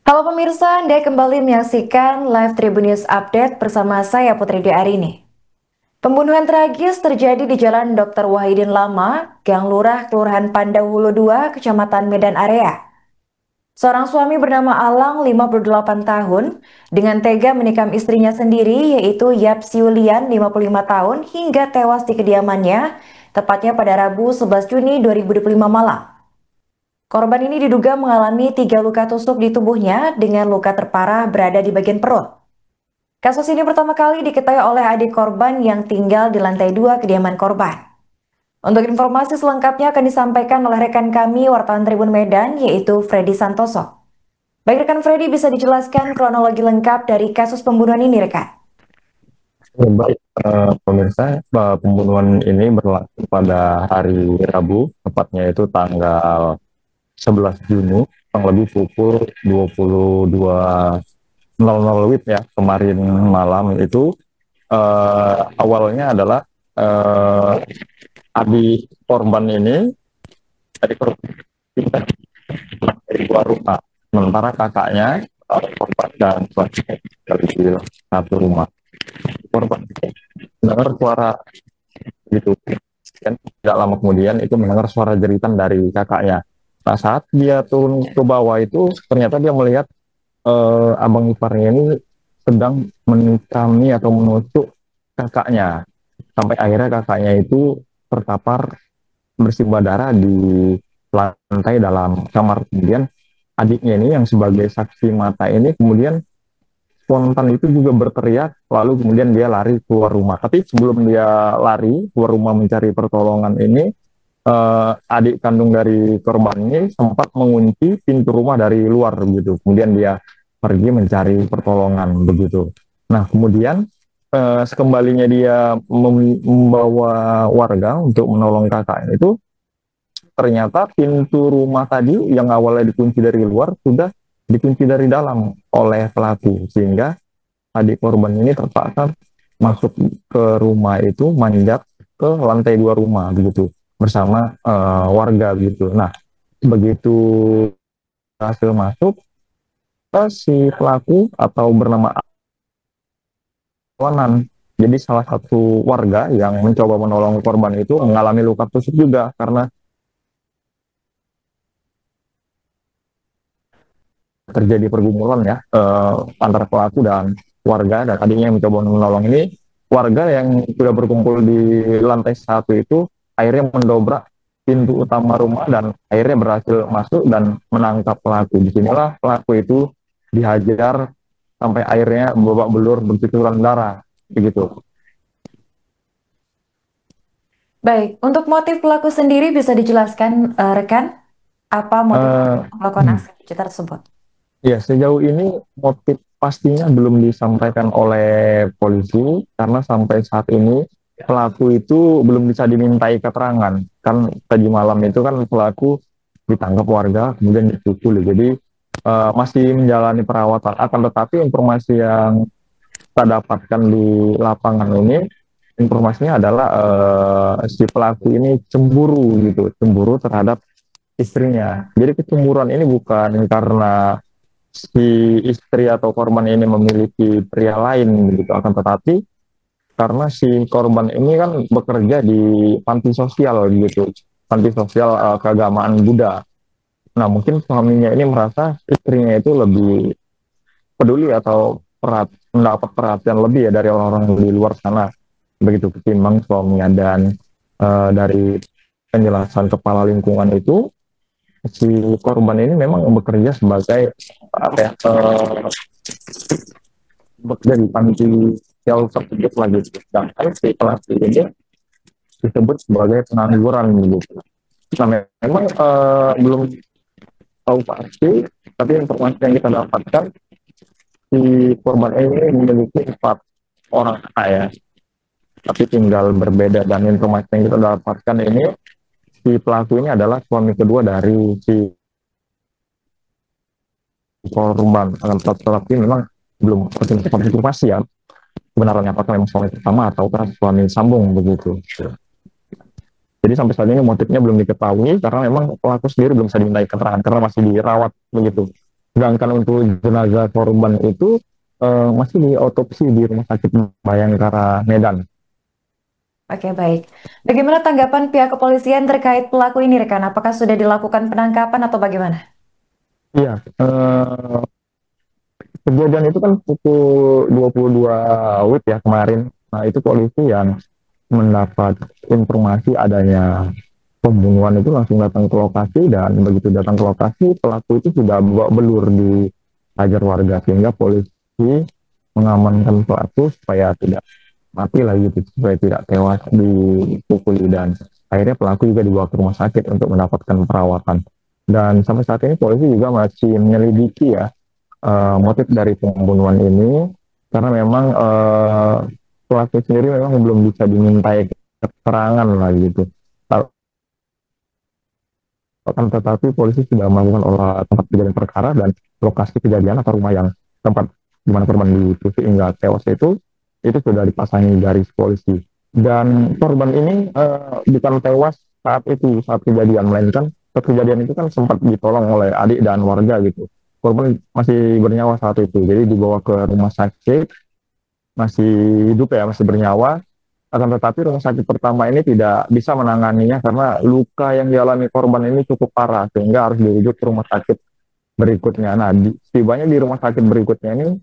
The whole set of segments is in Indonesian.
Halo pemirsa, Anda kembali menyaksikan live Tribun News Update bersama saya Putri Arini. Pembunuhan tragis terjadi di Jalan Dr. Wahidin Lama, Gang Lurah, Kelurahan Pandawulu 2, Kecamatan Medan Area. Seorang suami bernama Alang, 58 tahun, dengan tega menikam istrinya sendiri, yaitu Yapsi Yulian, 55 tahun, hingga tewas di kediamannya, tepatnya pada Rabu 11 Juni 2025 malam. Korban ini diduga mengalami 3 luka tusuk di tubuhnya dengan luka terparah berada di bagian perut. Kasus ini pertama kali diketahui oleh adik korban yang tinggal di lantai 2 kediaman korban. Untuk informasi selengkapnya akan disampaikan oleh rekan kami wartawan Tribun Medan yaitu Freddy Santoso. Baik rekan Freddy, bisa dijelaskan kronologi lengkap dari kasus pembunuhan ini rekan? Baik, pemirsa, pembunuhan ini berlangsung pada hari Rabu, tepatnya itu tanggal 11 Juni, kurang lebih pukul 22.00 WIB ya, kemarin malam itu. Awalnya adalah eh, adik korban ini, adik korban pindah dari luar rumah, sementara kakaknya korban dan suaminya dari satu rumah. Korban dengar suara gitu kan, tidak lama kemudian itu mendengar suara jeritan dari kakaknya. Nah, saat dia turun ke bawah itu ternyata dia melihat abang iparnya ini sedang menikami atau menusuk kakaknya, sampai akhirnya kakaknya itu terkapar bersimbah darah di lantai dalam kamar. Kemudian adiknya ini yang sebagai saksi mata ini kemudian spontan itu juga berteriak, lalu kemudian dia lari keluar rumah. Tapi sebelum dia lari keluar rumah mencari pertolongan ini, adik kandung dari korban ini sempat mengunci pintu rumah dari luar begitu. Kemudian dia pergi mencari pertolongan begitu. Nah, kemudian sekembalinya dia membawa warga untuk menolong kakaknya itu, ternyata pintu rumah tadi yang awalnya dikunci dari luar sudah dikunci dari dalam oleh pelaku, sehingga adik korban ini terpaksa masuk ke rumah itu, manjat ke lantai 2 rumah begitu bersama warga gitu. Nah, begitu hasil masuk, si pelaku atau bernama Awanan, jadi salah satu warga yang mencoba menolong korban itu mengalami luka tusuk juga karena terjadi pergumulan ya, antara pelaku dan warga, dan tadinya yang mencoba menolong ini warga yang sudah berkumpul di lantai satu itu akhirnya mendobrak pintu utama rumah dan akhirnya berhasil masuk dan menangkap pelaku. Disinilah pelaku itu dihajar sampai akhirnya babak belur bercucuran darah begitu. Baik, untuk motif pelaku sendiri bisa dijelaskan rekan? Apa motif Uh, melakukan aksi keji tersebut? Ya, sejauh ini motif pastinya belum disampaikan oleh polisi karena sampai saat ini pelaku itu belum bisa dimintai keterangan. Kan tadi malam itu kan pelaku ditangkap warga kemudian dipukuli. Jadi masih menjalani perawatan. Akan tetapi informasi yang kita dapatkan di lapangan ini, informasinya adalah si pelaku ini cemburu gitu, cemburu terhadap istrinya. Jadi kecemburuan ini bukan karena si istri atau korban ini memiliki pria lain begitu, akan tetapi karena si korban ini kan bekerja di panti sosial gitu, panti sosial keagamaan Buddha. Nah, mungkin suaminya ini merasa istrinya itu lebih peduli atau mendapat perhatian lebih ya dari orang-orang di luar sana begitu ketimbang suaminya. Dan dari penjelasan kepala lingkungan itu, si korban ini memang bekerja sebagai apa ya, bekerja di panti sosial tersebut lagi, sedangkan si pelaku ini disebut sebagai pengangguran gitu. Nah, memang belum tahu pasti, tapi informasi yang kita dapatkan si korban ini memiliki 4 orang ayah, tapi tinggal berbeda. Dan informasi yang kita dapatkan ini, si pelaku ini adalah suami kedua dari si korban. Akan tetapi memang belum konfirmasi ya kebenarannya apakah memang suami pertama atau suami sambung begitu. Jadi sampai saat ini motifnya belum diketahui karena memang pelaku sendiri belum bisa dimintai keterangan karena masih dirawat begitu. Sedangkan untuk jenazah korban itu masih diotopsi di Rumah Sakit Bayangkara Medan. Oke, baik. Bagaimana tanggapan pihak kepolisian terkait pelaku ini, rekan? Apakah sudah dilakukan penangkapan atau bagaimana? Iya, kejadian itu kan pukul 22 WIB ya kemarin. Nah, itu polisi yang mendapat informasi adanya pembunuhan itu langsung datang ke lokasi, dan begitu datang ke lokasi pelaku itu sudah bawa belur di hajar warga, sehingga polisi mengamankan pelaku supaya tidak mati lagi gitu, supaya tidak tewas dipukuli, dan akhirnya pelaku juga dibawa ke rumah sakit untuk mendapatkan perawatan. Dan sampai saat ini polisi juga masih menyelidiki ya motif dari pembunuhan ini, karena memang pelaku sendiri memang belum bisa dimintai keterangan lah gitu. Akan tetapi polisi sudah melakukan olah tempat kejadian perkara dan lokasi kejadian atau rumah yang tempat di mana korban ditusuk hingga tewas itu sudah dipasangi garis polisi. Dan korban ini bukan tewas saat kejadian, melainkan saat kejadian itu kan sempat ditolong oleh adik dan warga gitu. Korban masih bernyawa saat itu, jadi dibawa ke rumah sakit, masih hidup ya, masih bernyawa. Akan tetapi rumah sakit pertama ini tidak bisa menanganinya karena luka yang dialami korban ini cukup parah, sehingga harus dirujuk ke rumah sakit berikutnya. Nah, setibanya di rumah sakit berikutnya ini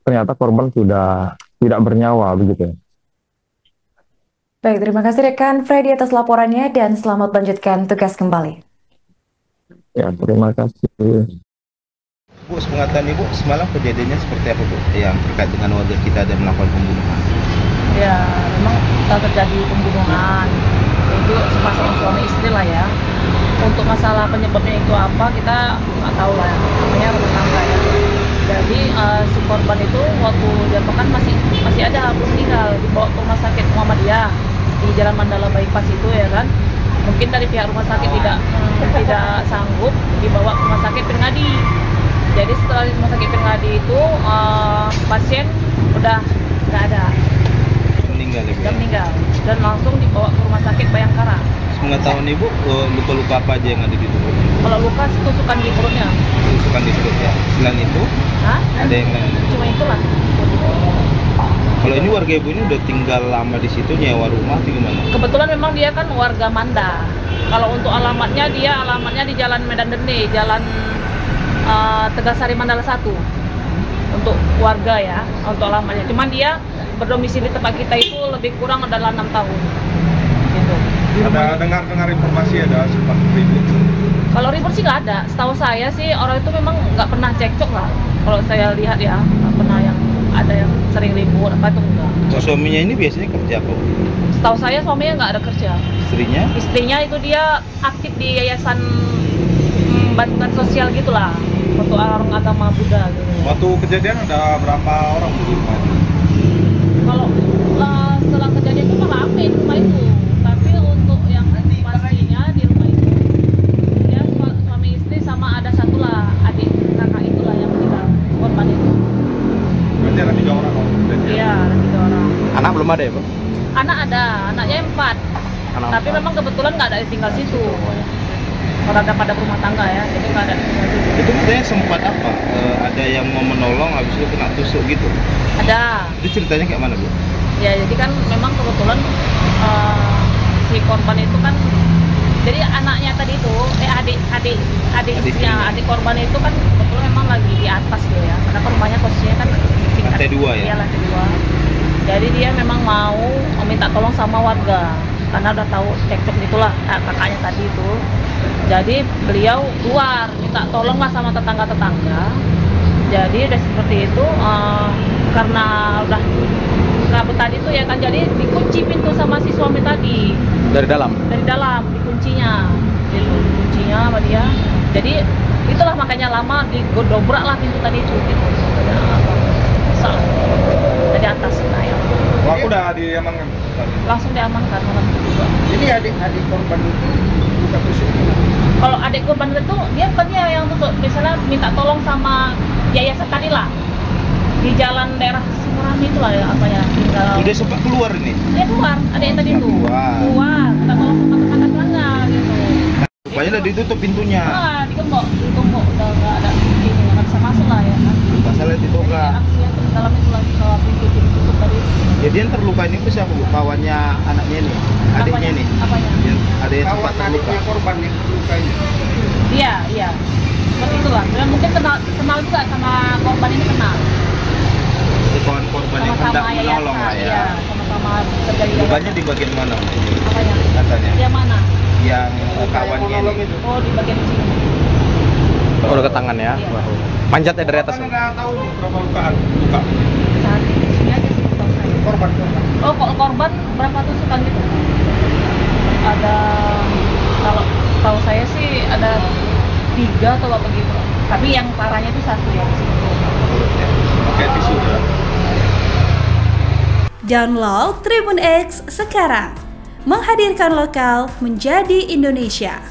ternyata korban sudah tidak bernyawa begitu. Baik, terima kasih rekan Freddy atas laporannya dan selamat melanjutkan tugas kembali. Ya, terima kasih. Bu, sepengetahuan Ibu, semalam kejadiannya seperti apa Bu? Yang terkait dengan warga kita ada melakukan pembunuhan. Ya, memang terjadi pembunuhan. Itu sepasang suami istri lah ya. Untuk masalah penyebabnya itu apa, kita nggak tahu lah. Namanya rumah tangga ya. Jadi si korban itu waktu diapakan masih ada, belum meninggal, dibawa ke rumah sakit Muhammadiyah di Jalan Mandala Bypass itu ya kan. Mungkin dari pihak rumah sakit tidak sanggup, dibawa ke rumah sakit Pirngadi. Jadi setelah di rumah sakit Pirngadi itu pasien udah nggak ada. Meninggal ya Bu? Sudah meninggal dan langsung dibawa ke rumah sakit Bayangkara. Sepengetahuan Ibu, luka-luka apa aja yang ada di tubuh? Kalau luka tusukan di perutnya. Tusukan di perut ya. Selain itu, ada yang lain? Cuma itulah. Kalau ini warga Ibu ini udah tinggal lama di situ, nyewa rumah atau gimana? Kebetulan memang dia kan warga Manda. Kalau untuk alamatnya di Jalan Medan Dende, Jalan Tegasari Mandala 1. Untuk warga ya, untuk alamatnya. Cuman dia berdomisili tempat kita itu lebih kurang adalah 6 tahun. Gitu. Ada dengar informasi ada sempat ribut? Kalau ribut sih nggak ada. Setahu saya sih orang itu memang nggak pernah cekcok lah. Kalau saya lihat ya, nggak pernah yang ada yang sering ribut apa itu enggak. Suaminya ini biasanya kerja apa? Setahu saya suaminya nggak ada kerja. Istrinya? Istrinya itu dia aktif di yayasan bantuan sosial gitulah untuk orang agama Buddha gitu. Waktu kejadian ada berapa orang di rumah? Kalau setelah kejadian itu malah rame di rumah itu. Tapi untuk yang pastinya di rumah itu dia suami istri sama ada satu lah adik kakak itulah yang meninggal korban itu. Berarti ada 3 orang waktu kejadian? Iya, ada 3 orang. Anak belum ada ya Bu? Anak ada, anaknya 4. Tapi memang kebetulan nggak ada yang tinggal situ. Orang ada pada rumah tangga ya, jadi nggak ada. Itu katanya sempat apa? Ada yang mau menolong, habis itu kena tusuk gitu? Ada. Itu ceritanya kayak mana Bu? Ya jadi kan memang kebetulan si korban itu kan, jadi anaknya tadi itu, adik istrinya, adik korban itu kan kebetulan memang lagi di atas gitu ya, karena rumahnya posisinya kan tingkat lantai 2 ya? Iya, lantai 2. Jadi dia memang mau minta tolong sama warga, karena udah tahu cekcok itulah kakaknya tadi itu. Jadi beliau keluar minta tolong lah sama tetangga-tetangga. Jadi udah seperti itu, karena udah kabut tadi tuh ya kan, jadi dikunci pintu sama si suami tadi. Dari dalam? Dari dalam dikuncinya, gitu, kuncinya sama dia. Jadi itulah makanya lama digodobrak lah pintu tadi itu gitu. Dari atas nah ya. Aku udah diamankan? Langsung diamankan malam itu juga. Jadi adik korban itu bukan tusuk? Kalau adik korban itu dia bukannya yang tusuk, misalnya minta tolong sama yayasan tadi lah di jalan daerah Sumerami itulah ya, apa ya, tinggal. Udah sempat keluar ini? Dia keluar, ada yang tadi itu keluar, minta tolong sama tetangga gitu. Rupanya udah ditutup pintunya. Dikembok udah nggak ada ini, juga. Aksinya dalam itu lagi kalau pintu ditutup tadi. Jadi yang terluka ini siapa bu? Kawannya anaknya ini, adiknya ini. Apanya? Yang ada yang Kawan sempat terluka. adiknya korban yang terluka ini. Iya. Seperti itulah. Dan mungkin kenal juga sama korban ini kenal. Jadi kawan korban yang hendak menolong lah ya. Iya, sama-sama terjadi. Lukanya di bagian mana? Apanya? Katanya. Yang mana? Yang kawannya ini. Oh, di bagian sini. Oh, dekat tangan ya. Iya. Manjat ya dari atas. Kan nggak tahu berapa lukaan luka. Saat di sini aja sih tahu saya. Korban. Oh, korban berapa tusukan gitu? Ada, kalau tahu saya sih ada 3 atau apa gitu. Tapi yang parahnya itu 1 ya. Pakai tisu ya. Download Tribun X sekarang, menghadirkan lokal menjadi Indonesia.